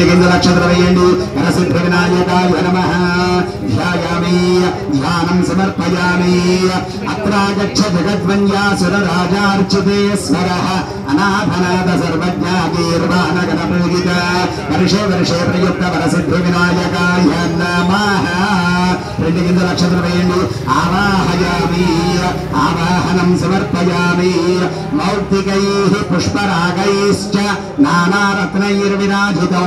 नक्षत्रवेयेंडि वरसिद्धि विनायकाय नमः ध्यायामि ध्यानं समर्पयामि अत्रागच्छ जगद्वन्द्यासुरराजार्चितेश्वरः अनाथनाथ सर्वज्ञ गीर्वाणगणपूजित वर्षे वर्षे प्रयुक्त वरसिद्धि विनायकाय नमः రెండు కింద నక్షత్రం వేయండి ఆవాహయామి ఆవాహనం సమర్పయామి మౌక్తికైః పుష్పరాగైశ్చ నానారత్నైర్విరాజితో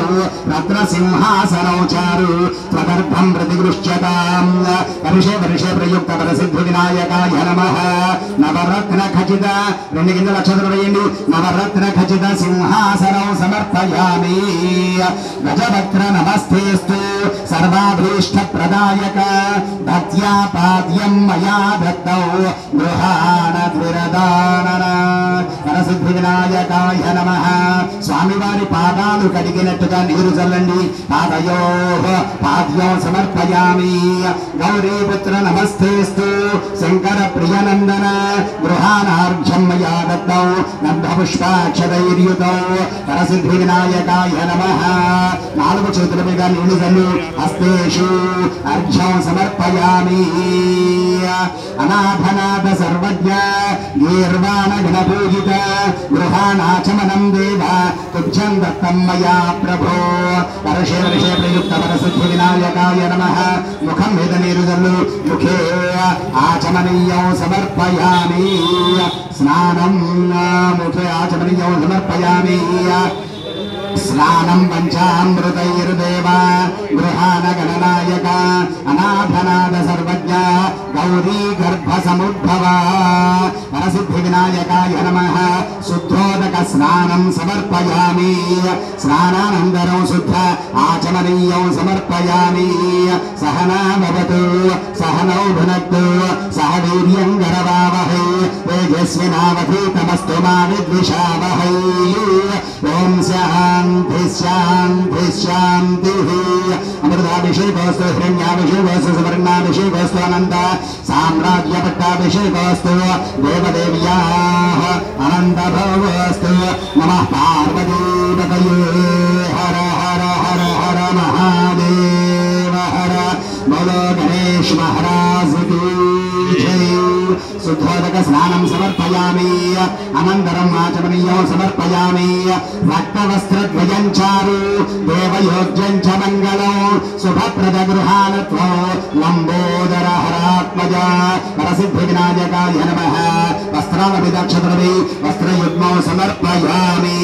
రత్నసింహాసనౌ చారు త్వదర్భం ప్రతిగృహ్యతాం వర్షే వర్షే ప్రయుక్త వరసిద్ధి వినాయకాయ నమః నవరత్న ఖచిత రెండు కింద నక్షత్రం వేయండి నవరత్న ఖచిత సింహాసనౌ సమర్పయామి గజవక్ర నమస్తేస్తు సర్వాభీష్ట ప్రదాయక భక్త్యా పాద్యం మయా దత్తౌ గృహాణ ద్విరదానన వరసిద్ధి వినాయకాయ నమః స్వామివారి పాదాలు కడిగినట్టుగా నీరు చల్లండి పాద్యం సమర్పయామి గౌరీపుత్ర నమస్తేస్తు శంకర ప్రియనందన గృహాణార్ఘ్యం మయా దత్తౌ నందపుష్పాక్షరైర్యుతౌ వరసిద్ధి వినాయకాయ నమః నాలుగు చేతుల మీద నీళ్లు చల్లు హస్తేషు అర్ఘ్యం సమర్పయామి అనాథనాథ సర్వజ్ఞ గీర్వాణ గణపూజిత గృహాణాచమనం దేవ తుభ్యం దత్తం మయా ప్రభో వర్షే వర్షే ప్రయుక్త వరసిద్ధి వినాయకాయ నమః ముఖం మీద నీరు చల్లు ముఖే ఆచమనీయం సమర్పయామి స్నానం ముఖే ఆచమనీయం సమర్పయామి స్నానం పంచామృతైర్దేవ గృహాణ గణనాయక అనాథనాథ సర్వజ్ఞ గౌరీ గర్భ సముద్భవ వరసిద్ధి వినాయకాయ నమః శుద్ధోదక స్నానం సమర్పయామి స్నానానంతరం శుద్ధ ఆచమనీయం సమర్పయామి సహనా భవతు సహనౌ భునక్తు సహ వీర్యం గరవావహై తేజస్వినావధీతమస్తు మా విద్విషావహై ఓం శాంతి శాంతి శాంతి అమృతాభిషేకోస్తు హిరణ్యాభిషేకోస్తు సువర్ణాభిషేకోస్తు అనంత సామ్రాజ్య పట్టాభిషేకోస్తు దేవదేవ్యాః అనంత భవస్తు నమః పార్వతీపతయే హర హర హర హర మహాదేవ హర బోలో గణేష్ మహారాజ్ కీ జై శుద్ధోదక స్నానం సమర్పయామి అనంతరం ఆచమనీయం సమర్పయామి రక్తవస్త్రద్వయం చారు దేవయోగ్యం చ మంగళం శుభప్రద గృహాణత్వం లంబోదర హరాత్మజ వరసిద్ధి వినాయకాయ నమః వస్త్రాలభిదక్షద్రవి వస్త్రయుగ్మం సమర్పయామి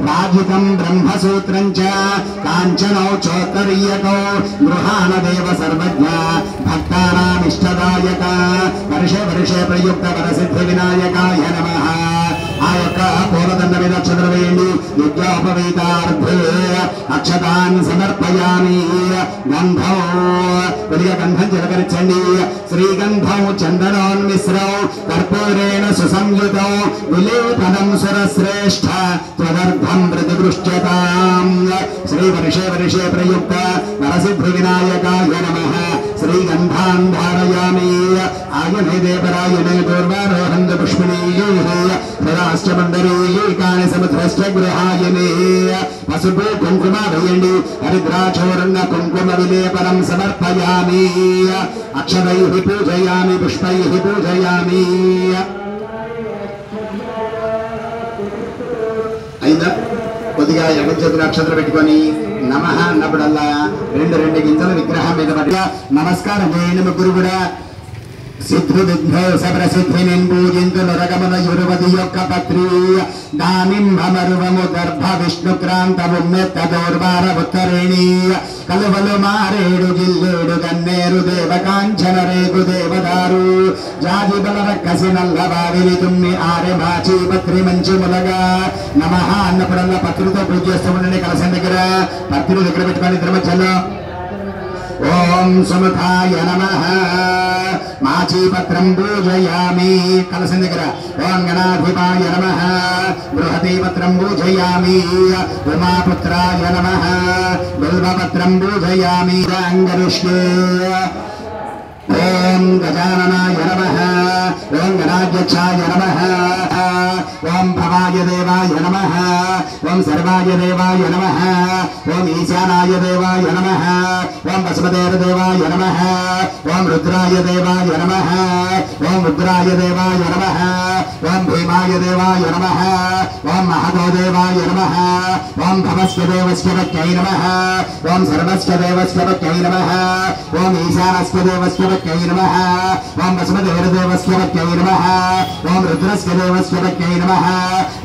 రాజితం బ్రహ్మసూత్రం చ కాంచనౌ చోత్తరీయకౌ గృహాణ దేవ సర్వజ్ఞ భక్తానామిష్టదాయక వర్షే వర్షే ప్రయుక్త వరసిద్ధి వినాయకాయ నమః ఆ యొక్క పూలదండ మీద అక్షతలు వేయండి యుద్ధోపవీతార్థే అక్షతాన్ సమర్పయామి గంధం కొద్దిగా గంధం చిలకరించండి శ్రీగంధం చందనోన్మిశ్రం కర్పూరేణ సుసంయుతం విలేపనం సురశ్రేష్ఠ త్వదర్థం ప్రతిగృహ్యతాం శ్రీ వర్షే వర్షే ప్రయుక్త వరసిద్ధి వినాయకాయ నమః శ్రీగంధాన్ ధారయామి ఆయనే దేవరాయనే పూర్వారోహంద పుష్పిణీయైః ప్రదాష్టమండరీకాని సముద్రశ్చ గృహాయనే పసుపు కుంకుమ వేయండి హరిద్రాచూర్ణ కుంకుమ విలేపనం సమర్పయామి అక్షరైః పూజయామి పుష్పైః పూజయామి అయిందా కొద్దిగా ఎడమ చేతుల అక్షతలు పెట్టుకొని నమః అన్నప్పుడల్లా రెండు గింజల విగ్రహం మీద పడిగా నమస్కారం చేయండి ముగ్గురు కూడా సిద్ధు విఘ్నేశ ప్రసిద్ధిని పూజింతు నరగమన యురువది యొక్క పత్రి దానింభమరువము గర్భ విష్ణుక్రాంతము మెత్తదోర్వార ఉత్తరేణి కలువలు మారేడు జిల్లేడు గన్నేరు దేవకాంచన రేగు దేవదారు జాజి బలర కసి నల్ల బావిని తుమ్మి ఆరె మాచి పత్రి మంచి ములగా నమః అన్నప్పుడల్లా పత్రితో పూజ చేస్తూ ఉండండి కలసం దగ్గర పత్రి దగ్గర పెట్టుకొని ఇద్దరి మధ్యలో ఓం సుముఖాయ నమః మాచీపత్రం పూజయామి కలసం దగ్గర ఓం గణాధిపాయ నమః బృహదీపత్రం పూజయామి ఉమాపుత్రాయ నమః బిల్వపత్రం పూజయామి అంగరిష్యే ఓం గజాననాయ నమః ఓం గణాధ్యక్షాయ నమః ఓం భవాయ దేవాయ నమః ఓం సర్వాయ దేవాయ నమః ఓం ఈశానాయ దేవాయ నమః ఓం వసుమదేవ దేవాయ నమః ఓం రుద్రాయ దేవాయ నమః ఓం రుద్రాయ దేవాయ నమః ఓం భీమాయ దేవాయ నమః ఓం మహదో దేవాయ నమః ఓం భవస్య దేవస్య వక్యై నమః ఓం సర్వస్య దేవస్య వక్యై నమః ఓం ఈశానస్య దేవస్య వక్యై నమః ఓం వసుమదేవ దేవస్య వక్యై నమః ఓం రుద్రస్య దేవస్య వక్యై నమః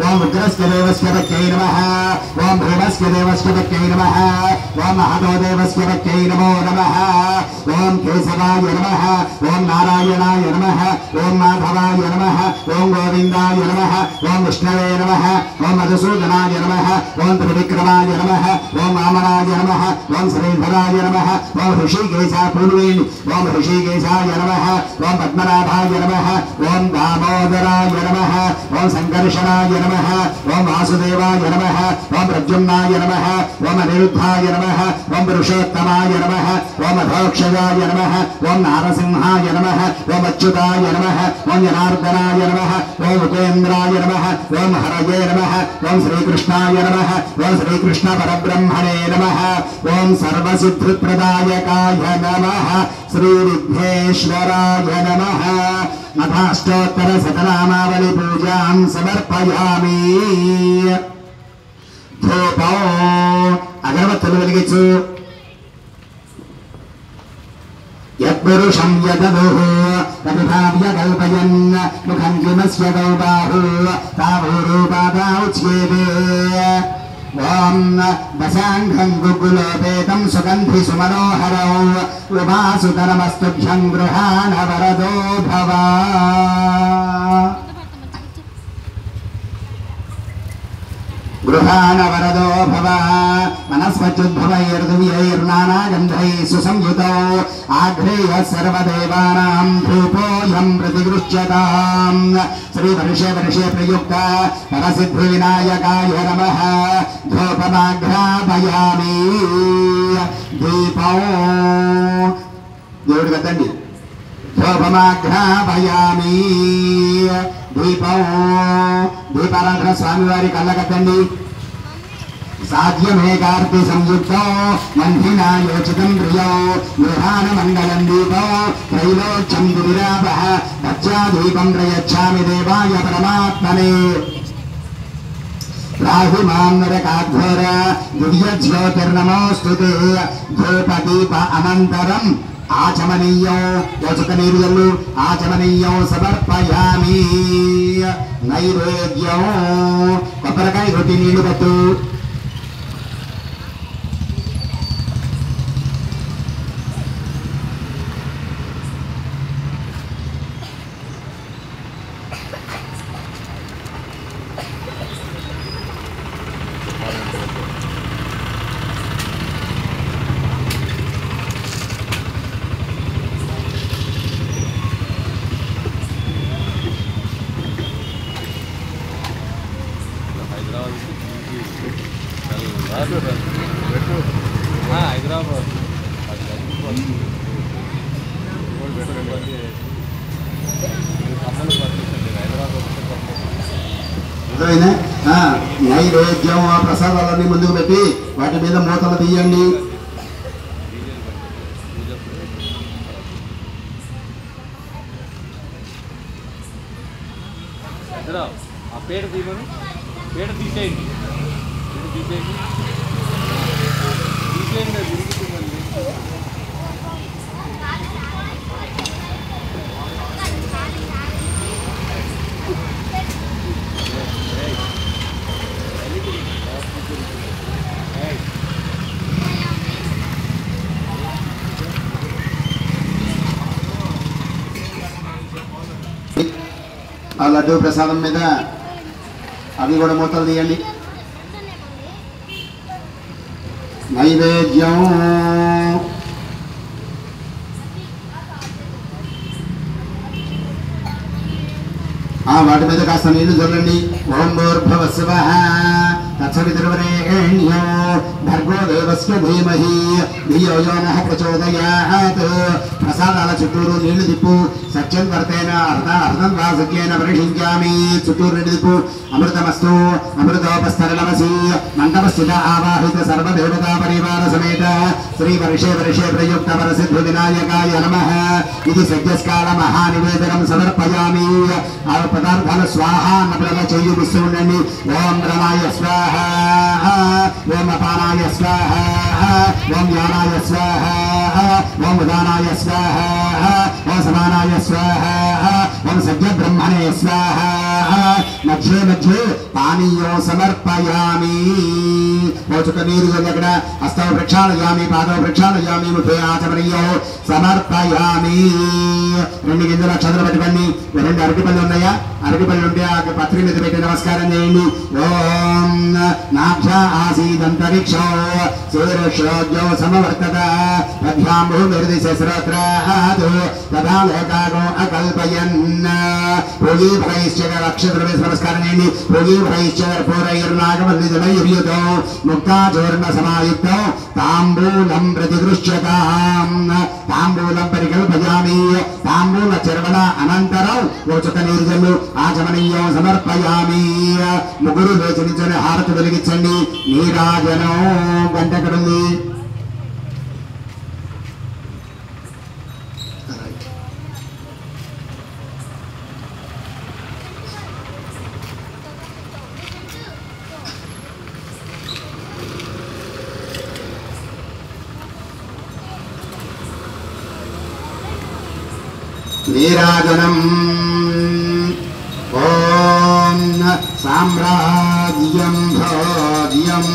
ఓం రుద్రస్య దేవస్య వక్యై నమః ఓం భీమస్య దేవస్య వక్యై నమః ఓం మహదో దేవస్య వక్యై నమో నమః ఓం కేశవాయ నమః ఓం నారాయణాయ నమః ఓం మాధవాయ నమః ఓం గోవిందాయ నమః ఓం విష్ణవే నమః ఓం మధుసూదనాయ నమః ఓం త్రివిక్రమాయ నమః ఓం వామనాయ నమః ఓం శ్రీధరాయ నమః ఓం ఋషికేశ పూర్వేణి ఓం ఋషికేశాయ నమః ఓం పద్మనాభాయ నమః ఓం దామోదరాయ నమః ఓం సంకర్షణాయ నమః ఓం వాసుదేవాయ నమః ఓం ప్రద్యుమ్నాయ నమః ఓం అనిరుద్ధాయ నమః ఓం పురుషోత్తమాయ నమః ఓం అధోక్షయాయ నమః ఓం నారసింహాయ నమః ఓం అచ్యుతాయ నమః ఓం జనార్దనాయ నమః ఓం ఉపేంద్రాయ నమః ఓం హరయే నమః ఓం శ్రీకృష్ణాయ నమః ఓం శ్రీకృష్ణ పరబ్రహ్మణే నమః ఓం సర్వసిద్ధిప్రదాయకాయ నమః శ్రీ విఘ్నేశ్వరాయ నమః అథాష్టోత్తర శతనామావళి పూజాం సమర్పయామి. ధూపం అగరవత్తులు వెలిగించు. యత్పురుషం యదదుః తదుభావ్య కల్పయన్ ముఖం కిమస్య గౌబాహు తావూరూపాదా ఉచ్యేతే. ఓం దశాంఘం గుగులోపేతం సుగంధి సుమనోహరౌ ఉమాసుతరమస్తుభ్యం గృహాణ వరదో భవ. గృహాణ వరదో భవ. మనస్వచ్యుద్భవైర్దివ్యైర్నానాగంధైः సుసంయుతో ఆఘ్రేయ సర్వదేవానాం ధూపోऽయం ప్రతిగృహ్యతాం. శ్రీ వర్షే వర్షే ప్రయుక్త పరసిద్ధి వినాయకాయ నమః. ధూపమాఘ్రాపయామి. దీపం దేవుడికి వద్దండి. ధూపమాఘ్రాపయామి. దీపం దీపారాధన స్వామివారి కళ్ళకద్దండి. సాధ్యమేకార్తి సంయుక్తో మంధినా యోచితం ప్రియో గృహాణ మంగళం దీపో త్రైలోక్యం దురిరాపః భక్త్యాదీపం ప్రయచ్ఛామి దేవాయ పరమాత్మనే. రాహి మాం నరకాఘోర దివ్యజ్యోతిర్నమోస్తుతే. ధూపదీప అనంతరం ఆచమనీయం యోచక నీరు ఆచమనీయం సమర్పయామి. నైవేద్యం కొబ్బరికాయ రొట్టి నీళ్లు పెట్టు. నైవేద్యం ఆ ప్రసాదాలన్నీ ముందుకు పెట్టి వాటి మీద మూతలు తీయండి. ఆ పేడ తీయమని పేడ తీసేయండి. తీసేయండి ఆ లడ్డూ ప్రసాదం మీద అవి కూడా మూతలు తీయండి. నైవేద్యం వాటి మీద కాస్త నీళ్లు చల్లండి. ఓం భూర్భువః స్వః తత్సవితుర్వరేణ్యం భర్గో దేవస్య ధీమహి ధియో యో నః ప్రచోదయాత్. ప్రసాదాల చుట్టూరు నీళ్లు తిప్పు. సత్యం వర్తేన అర్థం వా సత్యేన పరిషించామి. చుట్టూరు నీళ్లు తిప్పు. అమృతమస్తు అమృతోపస్తరణమసి. మంటపస్థిత ఆవాహిత సర్వదేవతా పరివార సమేత శ్రీ వర్షే వర్షే ప్రయుక్త వరసిద్ధ వినాయకాయ నమః. ఇది సజ్జస్కాల మహానివేదనం సమర్పయామి. ఆ పదార్థాలు స్వాహ అన్నప్పుడు చేయిస్తూ ఉండండి. ఓం రమాయ స్వాహ, ఓం అపానాయ స్వాహ, ఓం యానాయ స్వాహ, ఓం ఉదానాయ స్వాహ, ఓం సమానాయ స్వాహ, ఓం సజ్జ బ్రహ్మణే స్వాహ. మధ్యే మధ్యే పానీయం సమర్పయామి. ఓచుక నీరు అక్కడ హస్తవ ప్రక్షాళయామి, పాదవ ప్రక్షాళయామి, ముఖే ఆచమనీయో సమర్పయామి. 2 గింజల అక్షతలు పెట్టుకోండి. 2 అరటిపళ్ళు ఉన్నాయా? అరటిపళ్ళు ఉంటే ఆ పత్రి మీద పెట్టి నమస్కారం చేయండి. ఓం నాభ్య ఆసీదంతరిక్షో శీర్షోద్యో సమవర్తత పద్భ్యాంబు నిర్దిశ్రోత్రాదు తథా లోకాగో అకల్పయన్. భోగీఫలైశ్చర అక్షతలు వేసి నమస్కారం చేయండి. భోగీఫలైశ్చర పూరైర్నాగమల్లిదమయుతో ముక్తాచూర్ణ సమాయుక్తం తాంబూలం ప్రతిదృశ్యతాం. తాంబూలం పరికల్పయామి. తాంబూల చర్వణ అనంతరం ఓచుక నీరుజల్లు ఆచమనీయం సమర్పయామి. ముగ్గురు లేచి నిల్చొని హారతి వెలిగించండి. నీరాజనం గంట ఎక్కడుంది? నీరాజనం. ఓం సామ్రాజ్యం భోజ్యం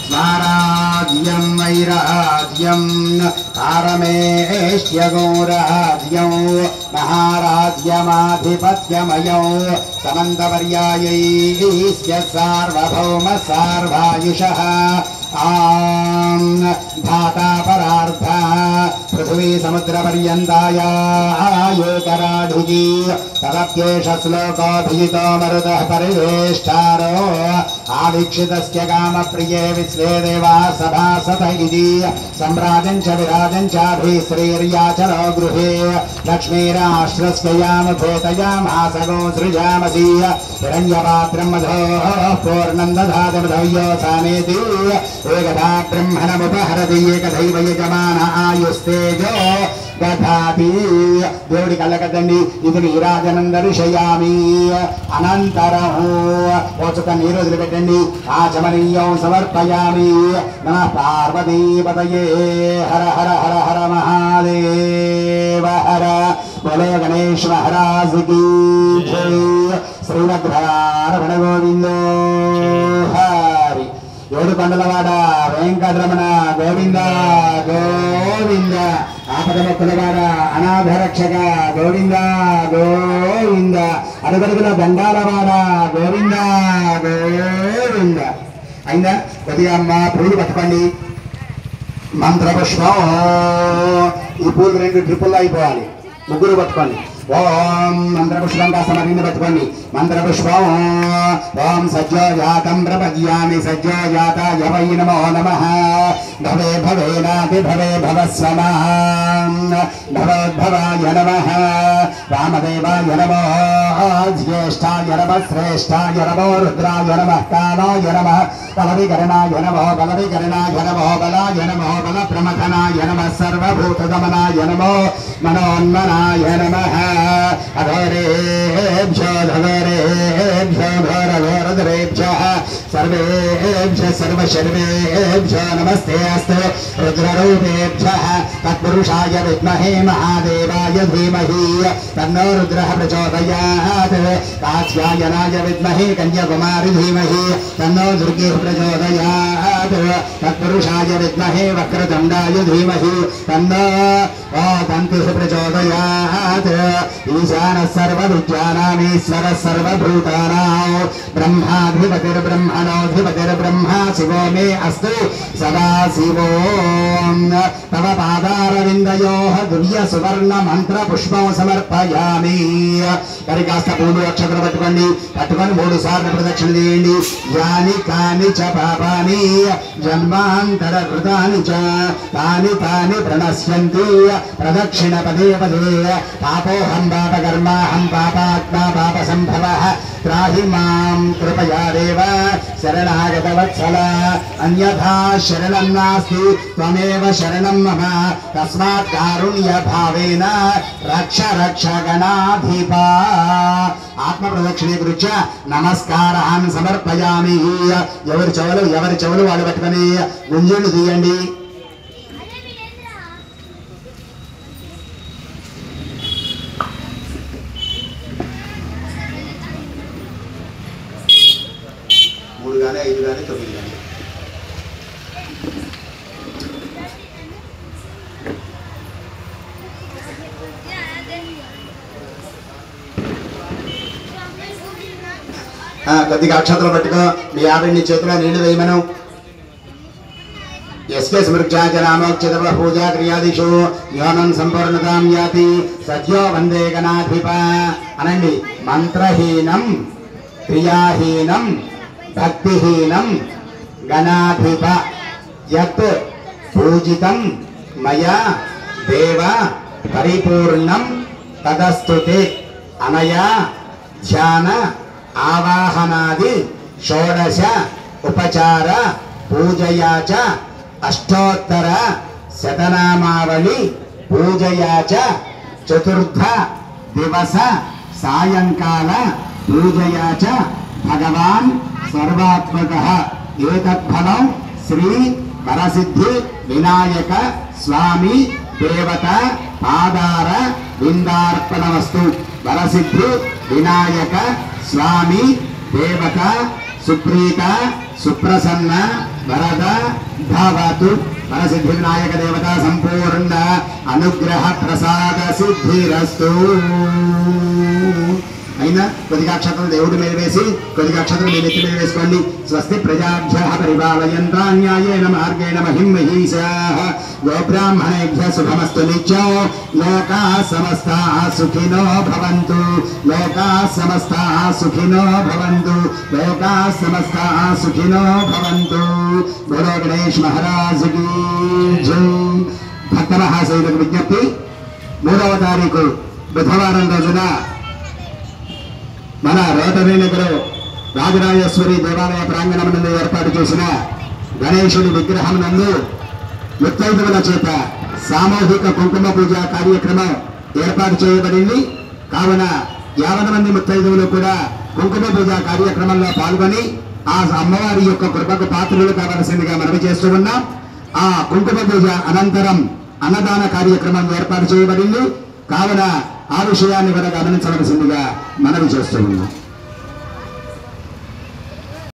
స్వరాజ్యం వైరాజ్యం పారమేష్యగోరాజ్యం మహారాజ్యమాధిపత్యమయం సమంతపర్యాయైస్య సార్వభౌమ సార్వాయుషః. ఆం ధాతా పరార్థ పృథివీ సముద్ర పర్యంతాయా ఏకరాఢుజీ తదప్యేష శ్లోకోభిజితో మరుదః పరివేష్టారో ఆవీక్షితస్య కామ ప్రియే విశ్వే దేవా సభాసత ఇతి సంరాజం చ విరాజం చాభిశ్రీర్యాచనో గృహే లక్ష్మీరాశ్రస్కయామభూతయామాసగో సృజామసి హిరణ్యపాత్రం మధో పూర్ణం దధాతి మధవ్యో సామేతి ఏకదా బ్రహ్మణముపహరతి ఏకదైవ యజమాన ఆయుస్తేజో దధాతి. దేవుడి కళ్ళకద్దండి. ఇది నీరాజనం దర్శయామి. అనంతరం ఓచుక నీరు వదిలిపెట్టండి. ఆచమనీయం సమర్పయామి. నమః పార్వతీపతయే హర హర హర హర మహాదేవ హర. బలో గణేష్ మహారాజ్ కీ జై. శ్రీమద్రమణ గోవిందో హరి. ఏడు కొండలవాడ వెంకటరమణ గోవింద గోవింద. ఆపద మొక్కులవాడ అనాథ రక్షక గోవింద గోవింద. అడుగడుగుల దండాలవాడ గోవింద గోవింద. అయిందా? కొద్దిగా అమ్మ పూలు పట్టుకోండి. మంత్రపుష్పం. ఈ పూలు 2 ట్రిపుల్లో అయిపోవాలి. ముగ్గురు పట్టుకోండి. ఓం మంత్రపుష్పం కాస్త మరిన్ని పట్టుకోండి. మంత్రపుష్పం. ఓం సజ్జోజాతం ప్రపద్యామి సజ్జోజాతాయ వై నమో నమః. భవే భవేనాతి భవే భవస్వమాం భవోద్భవాయ నమః. వామదేవాయ నమో జ్యేష్ఠాయ నమః శ్రేష్ఠాయ నమో రుద్రాయ నమః కాలాయ నమః బలవికరణాయ నమో బలవికరణాయ నమో బలాయ నమో బలప్రమథనాయ నమః సర్వభూతగమనాయ నమో మనోన్మనాయ నమః. అఘోరేభ్యో ఘోరేభ్యో ఘోరఘోరధరేభ్యః సర్వేభ్యः సర్వశర్వేభ్యో నమస్తే అస్తు. రుద్రరూపేభ్యः తత్పురుషాయ విద్మహే మహాదేవాయ ధీమహి తన్నో రుద్రః ప్రచోదయాత్. కాత్యాయనాయ విద్మహే కన్యాకుమారి ధీమహి తన్నో దుర్గే ప్రచోదయాత్. తత్పురుషాయ విద్మహే వక్రతుండాయ ధీమహి తన్నో దంతిః ప్రచోదయాత్. ఈశానः సర్వవిద్యానామీశ్వరः సర్వభూతానాం బ్రహ్మాధిపతిర్బ్రహ్మణోధిపతిర్బ్రహ్మ శివో మే అస్తు సదా శివో. తవ పాదారవిందయోః దివ్య సువర్ణ మంత్ర పుష్పం సమర్పయామి. మరి కాస్త పూలు అక్షతలు పట్టుకోండి. పట్టుకొని 3 సార్లు ప్రదక్షిణ చేయండి. యాని కాని చ పాపాని జన్మాంతర కృతాని చ తాని తాని ప్రణశ్యంతి ప్రదక్షిణ పదే పదే పాపోహం పాపకర్మాహం పాపాత్మా పాప సంభవః త్రాహి మాం కృపయా దేవ శరణాగత వత్సల అన్యథా శరణం నాస్తి త్వమేవ శరణం మమ తస్మాత్ కారుణ్య భావేన రక్ష రక్ష గణాధిపా ఆత్మ ప్రదక్షిణే గురించి నమస్కారాన్ని సమర్పయామి. ఎవరి చెవులు వాళ్ళు పట్టుకొని గుంజులు తీయండి. మూడు కానీ 5 కానీ 9 కానీ కొద్దిగా అక్షతలు పట్టుకో. మీ ఆవిడ్ని చేతిలో నీళ్లు వేయమను. ఎస్కే స్మృక్షాచనామోక్షిత పూజా క్రియాదిషు యోనం సంపూర్ణతాం యాతి సద్యో వందే గణాధిప అనండి. మంత్రహీనం క్రియాహీనం భక్తిహీనం గణాధిప యత్ పూజితం మయా దేవ పరిపూర్ణం తదస్తుతే అనయా ధ్యాన ఆవాహనాది షోడశ ఉపచార పూజయా చ అష్టోత్తర శతనామావళి పూజయా చ చతుర్థ దివస సాయంకాల పూజయా చ భగవాన్ సర్వాత్మకః ఏతత్ఫలం శ్రీ వరసిద్ధి వినాయక స్వామి దేవత పాదార విందార్పణమస్తు. వరసిద్ధి వినాయక స్వామి దేవత సుప్రీత సుప్రసన్న వరద భవతు. వరసిద్ధి వినాయక దేవత సంపూర్ణ అనుగ్రహ ప్రసాద సిద్ధిరస్తు. అయినా కొద్దిగా అక్షతలు దేవుడి మీద వేసి కొద్దిగా అక్షతలు మీ నెత్తి మీద వేసుకోండి. స్వస్తి ప్రజాభ్యః పరిపాలయంతా న్యాయేన మార్గేణ మహిమహీశాః గోబ్రాహ్మణేభ్యః శుభమస్తు నిత్యం. లోకాః సమస్తాః సుఖినో భవంతు. లోకాః సమస్తాః సుఖినో భవంతు. లోకాః సమస్తాః సుఖినో భవంతు. బోలో గణేష్ మహారాజ్ కీ జై. భక్త మహాశైలకు విజ్ఞప్తి, 3వ తారీఖు బుధవారం రోజున మన రోటరీ నగర్ రాజరాజేశ్వరి దేవాలయ ప్రాంగణం నందు ఏర్పాటు చేసిన గణేశుడి విగ్రహం నందు ముత్తైదువుల చేత సామూహిక కుంకుమ పూజ కార్యక్రమం ఏర్పాటు చేయబడింది. కావున 50 మంది ముత్తైదువులు కూడా కుంకుమ పూజ కార్యక్రమంలో పాల్గొని ఆ అమ్మవారి యొక్క కృపకు పాత్రలు కావలసిందిగా మనవి చేస్తూ ఉన్నాం. ఆ కుంకుమ పూజ అనంతరం అన్నదాన కార్యక్రమం ఏర్పాటు చేయబడింది. కావున ఆ విషయాన్ని కూడా గమనించవలసిందిగా మనవి చేస్తూ ఉన్నాం.